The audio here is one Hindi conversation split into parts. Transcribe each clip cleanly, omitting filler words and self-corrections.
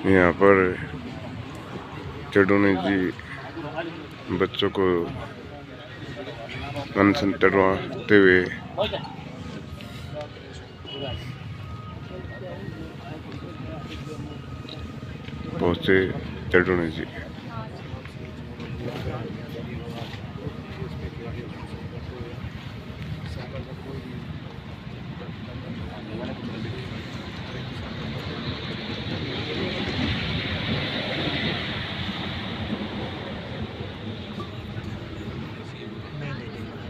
यहाँ पर चढ़ोने जी बच्चों को अनशन करवाते हुए पहुंचे चढ़ोने जी।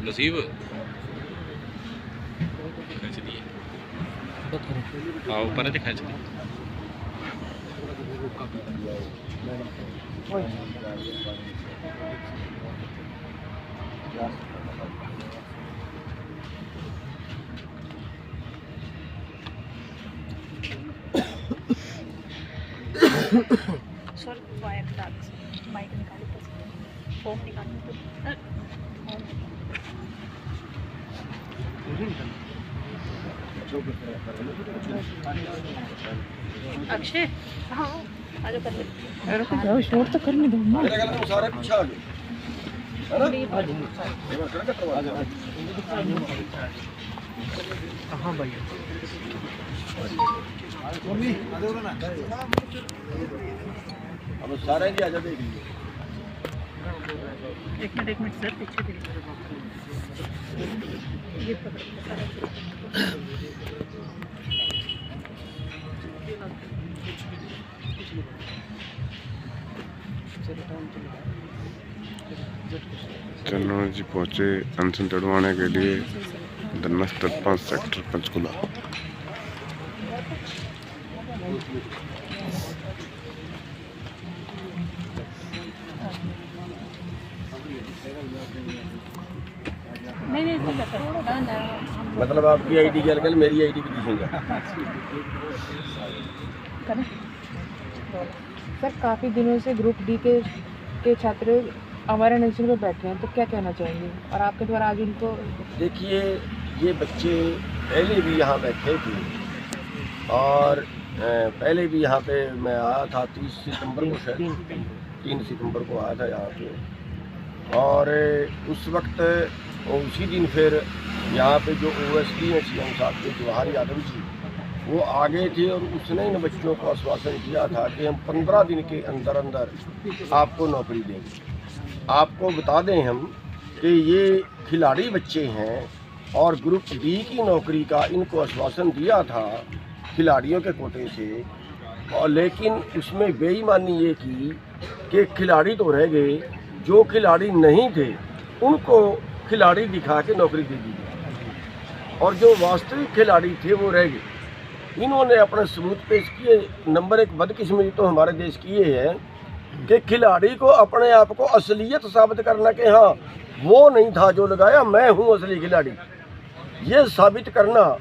नसीब खींच दिए, हाँ ऊपर से खींच दिए। सर वायर माइक निकाली तो फोन निकालनी तो अक्षय हाँ आज कर ले। अरे तो जाओ शोर तो करने दो ना। मेरा गला सारे पीछे आ गए है ना। हां भाई मम्मी आ जाओ ना। अब सारे जी आ जाओ देख लीजिए। एक मिनट सर पीछे देखिए। ये पकड़ सारा चढ़ोने जी पहुंचे अनशन चढ़वाने के लिए धरना स्थल 5 सेक्टर पंचकुला। नहीं मतलब आपकी आईडी के अलग मेरी आईडी भी दिखेगा। सर काफ़ी दिनों से ग्रुप डी के छात्र हमारे अनशन में बैठे हैं, तो क्या कहना चाहेंगे और आपके द्वारा आज उनको? देखिए ये बच्चे पहले भी यहाँ बैठे थे और पहले भी यहाँ पे मैं आया था 30 सितंबर को, शायद 3 सितंबर को आया था यहाँ पे। और उस वक्त उसी दिन फिर यहाँ पे जो OSD हैं CM साहब के जवाहर यादव जी, वो आगे थे और उसने इन बच्चों को आश्वासन किया था कि हम 15 दिन के अंदर अंदर आपको नौकरी देंगे। आपको बता दें हम कि ये खिलाड़ी बच्चे हैं और ग्रुप डी की नौकरी का इनको आश्वासन दिया था खिलाड़ियों के कोटे से, और लेकिन उसमें बेईमानी ये की कि खिलाड़ी तो रह गए, जो खिलाड़ी नहीं थे उनको खिलाड़ी दिखा के नौकरी दे दी और जो वास्तविक खिलाड़ी थे वो रह गए। इन्होंने अपने सबूत पेश किए। नंबर 1 बदकिस्मती तो हमारे देश की ये है कि खिलाड़ी को अपने आप को असलियत साबित करना कि हाँ वो नहीं था जो लगाया, मैं हूँ असली खिलाड़ी, ये साबित करना,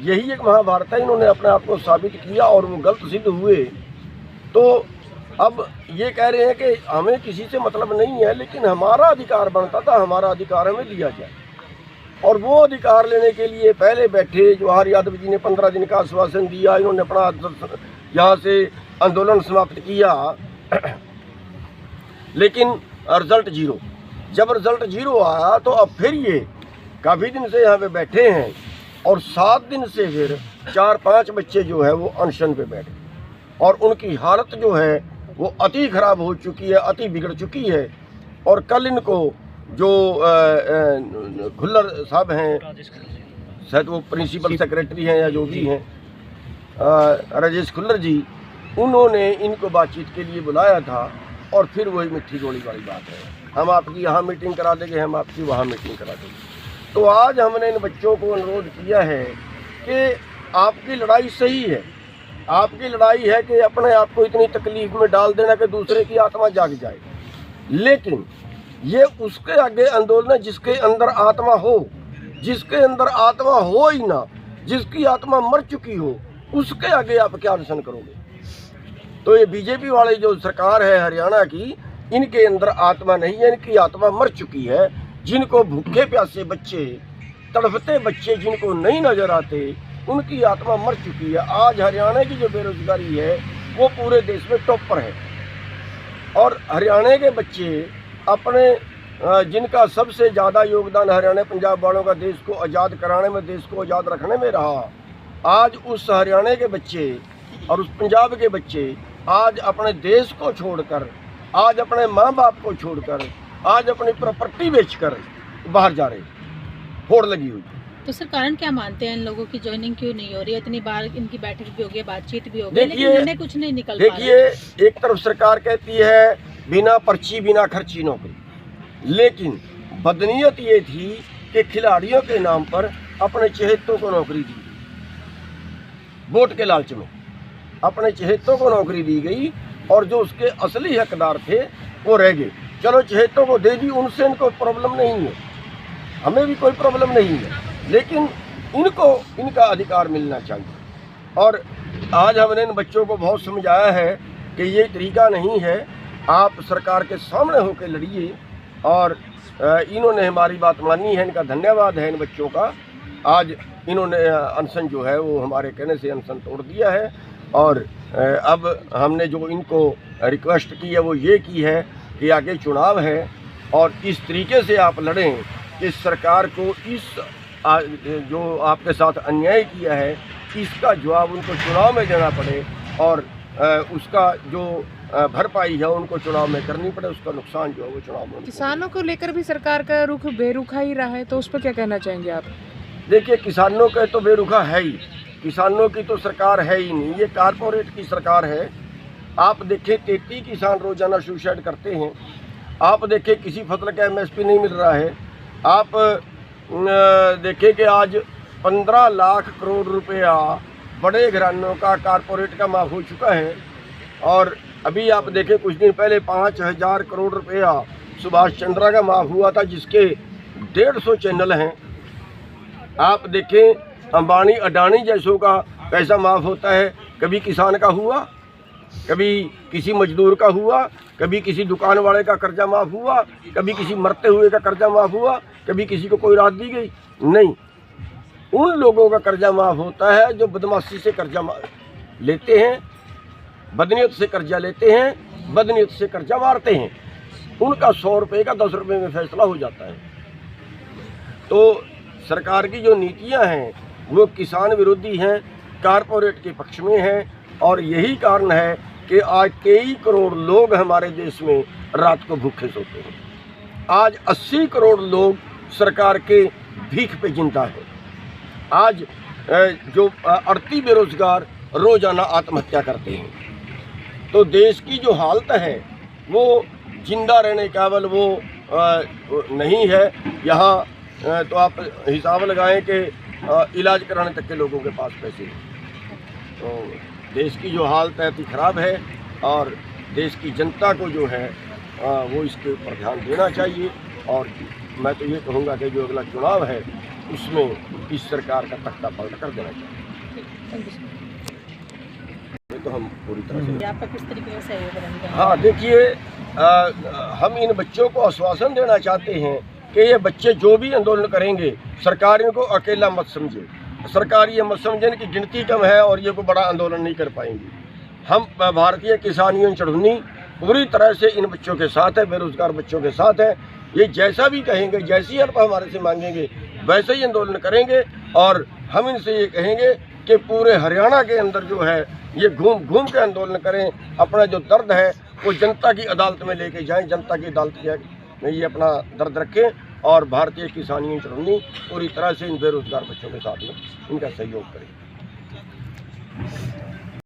यही एक महाभारत है। इन्होंने अपने आप को साबित किया और वो गलत सिद्ध हुए। तो अब ये कह रहे हैं कि हमें किसी से मतलब नहीं है, लेकिन हमारा अधिकार बनता था, हमारा अधिकार हमें दिया जाए। और वो अधिकार लेने के लिए पहले बैठे जवाहर यादव जी ने 15 दिन का आश्वासन दिया। इन्होंने अपना यहाँ से आंदोलन समाप्त किया लेकिन रिजल्ट 0। जब रिजल्ट 0 आया तो अब फिर ये काफ़ी दिन से यहाँ पे बैठे हैं और 7 दिन से फिर 4-5 बच्चे जो है वो अनशन पे बैठे और उनकी हालत जो है वो अति ख़राब हो चुकी है, अति बिगड़ चुकी है। और कल इनको जो खुल्लर साहब हैं, शायद वो प्रिंसिपल सेक्रेटरी हैं या जो भी हैं, राजेश खुल्लर जी, उन्होंने इनको बातचीत के लिए बुलाया था और फिर वही मिट्टी गोली वाली बात है, हम आपकी यहाँ मीटिंग करा देंगे, हम आपकी वहाँ मीटिंग करा देंगे। तो आज हमने इन बच्चों को अनुरोध किया है कि आपकी लड़ाई सही है, आपकी लड़ाई है कि अपने आप को इतनी तकलीफ में डाल देना कि दूसरे की आत्मा जाग जाए, लेकिन ये उसके आगे आंदोलन है जिसके अंदर आत्मा हो, जिसके अंदर आत्मा हो ही ना, जिसकी आत्मा मर चुकी हो, उसके आगे आप क्या अनशन करोगे। तो ये बीजेपी वाली जो सरकार है हरियाणा की, इनके अंदर आत्मा नहीं है, इनकी आत्मा मर चुकी है। जिनको भूखे प्यासे बच्चे, तड़पते बच्चे जिनको नहीं नजर आते, उनकी आत्मा मर चुकी है। आज हरियाणा की जो बेरोजगारी है वो पूरे देश में टॉप पर है। और हरियाणा के बच्चे अपने जिनका सबसे ज़्यादा योगदान हरियाणा पंजाब वालों का देश को आज़ाद कराने में, देश को आज़ाद रखने में रहा, आज उस हरियाणा के बच्चे और उस पंजाब के बच्चे आज अपने देश को छोड़कर, आज अपने माँ बाप को छोड़कर, आज अपनी प्रॉपर्टी बेचकर बाहर जा रहे, होड़ लगी हुई। तो सर कारण क्या मानते हैं इन लोगों की ज्वाइनिंग क्यों नहीं हो रही है? इतनी बार इनकी बैठक भी हो गई, बातचीत भी हो गई, लेकिन निर्णय कुछ नहीं निकल पा रहा। देखिए, एक तरफ सरकार कहती है बिना पर्ची बिना खर्ची नौकरी, लेकिन बदनीयत ये थी कि खिलाड़ियों के नाम पर अपने चहेतों को नौकरी दी, वोट के लालच में अपने चहेतों को नौकरी दी गई और जो उसके असली हकदार थे वो रह गए। चलो चहेतों को दे दी, उनसे इनको प्रॉब्लम नहीं है, हमें भी कोई प्रॉब्लम नहीं है, लेकिन इनको इनका अधिकार मिलना चाहिए। और आज हमने इन बच्चों को बहुत समझाया है कि ये तरीका नहीं है, आप सरकार के सामने होकर लड़िए, और इन्होंने हमारी बात मानी है, इनका धन्यवाद है इन बच्चों का। आज इन्होंने अनशन जो है वो हमारे कहने से अनशन तोड़ दिया है, और अब हमने जो इनको रिक्वेस्ट की है वो ये की है कि आगे चुनाव है और इस तरीके से आप लड़ें कि सरकार को इस जो आपके साथ अन्याय किया है इसका जवाब उनको चुनाव में देना पड़े, और उसका जो भरपाई है उनको चुनाव में करनी पड़े, उसका नुकसान जो है वो चुनाव में। किसानों को लेकर भी सरकार का रुख बेरुखा ही रहा है, तो उस पर क्या कहना चाहेंगे आप? देखिए, किसानों का तो बेरुखा है ही, किसानों की तो सरकार है ही नहीं, ये कारपोरेट की सरकार है। आप देखें 33 किसान रोजाना सुसाइड करते हैं, आप देखें किसी फसल का MSP नहीं मिल रहा है, आप देखें कि आज 15 लाख करोड़ रुपया बड़े घरानों का कारपोरेट का माफ हो चुका है, और अभी आप देखें कुछ दिन पहले 5000 करोड़ रुपया सुभाष चंद्रा का माफ हुआ था, जिसके 150 चैनल हैं। आप देखें अंबानी अडानी जैसों का पैसा माफ़ होता है, कभी किसान का हुआ, कभी किसी मजदूर का हुआ, कभी किसी दुकान वाले का कर्जा माफ़ हुआ, कभी किसी मरते हुए का कर्जा माफ़ हुआ, कभी किसी को कोई राहत दी गई? नहीं। उन लोगों का कर्जा माफ़ होता है जो बदमाशी से कर्जा लेते हैं, बदनीयत से कर्जा लेते हैं, बदनीयत से कर्जा मारते हैं, उनका 100 रुपये का 10 रुपये में फैसला हो जाता है। तो सरकार की जो नीतियां हैं वो किसान विरोधी हैं, कारपोरेट के पक्ष में हैं, और यही कारण है कि आज 23 करोड़ लोग हमारे देश में रात को भूखे सोते हैं। आज 80 करोड़ लोग सरकार के भीख पे जिंदा हैं। आज जो 38 बेरोजगार रोजाना आत्महत्या करते हैं। तो देश की जो हालत है वो जिंदा रहने केवल वो नहीं है। यहाँ तो आप हिसाब लगाएं कि इलाज कराने तक के लोगों के पास पैसे नहीं। तो देश की जो हालत है इतनी ख़राब है, और देश की जनता को जो है वो इसके ऊपर ध्यान देना चाहिए। और मैं तो ये कहूँगा कि जो अगला चुनाव है उसमें इस सरकार का तख्ता पलट कर देना चाहिए। ये तो हम पूरी तरह से आपका किस तरीके से सहयोग रहेगा? हाँ, देखिए, हम इन बच्चों को आश्वासन देना चाहते हैं कि ये बच्चे जो भी आंदोलन करेंगे सरकार इनको अकेला मत समझे। सरकार ये मत समझें कि गिनती कम है और ये कोई बड़ा आंदोलन नहीं कर पाएंगे। हम भारतीय किसान यूनियन चढ़ुन्नी पूरी तरह से इन बच्चों के साथ है, बेरोजगार बच्चों के साथ है। ये जैसा भी कहेंगे, जैसी हेल्प हमारे से मांगेंगे वैसे ही आंदोलन करेंगे। और हम इनसे ये कहेंगे कि पूरे हरियाणा के अंदर जो है ये घूम घूम के आंदोलन करें, अपना जो दर्द है वो जनता की अदालत में लेके जाएं, जनता की अदालत में ये अपना दर्द रखें। और भारतीय किसान यूनियन चढ़ुन्नी पूरी तरह से इन बेरोजगार बच्चों के साथ में इनका सहयोग करें।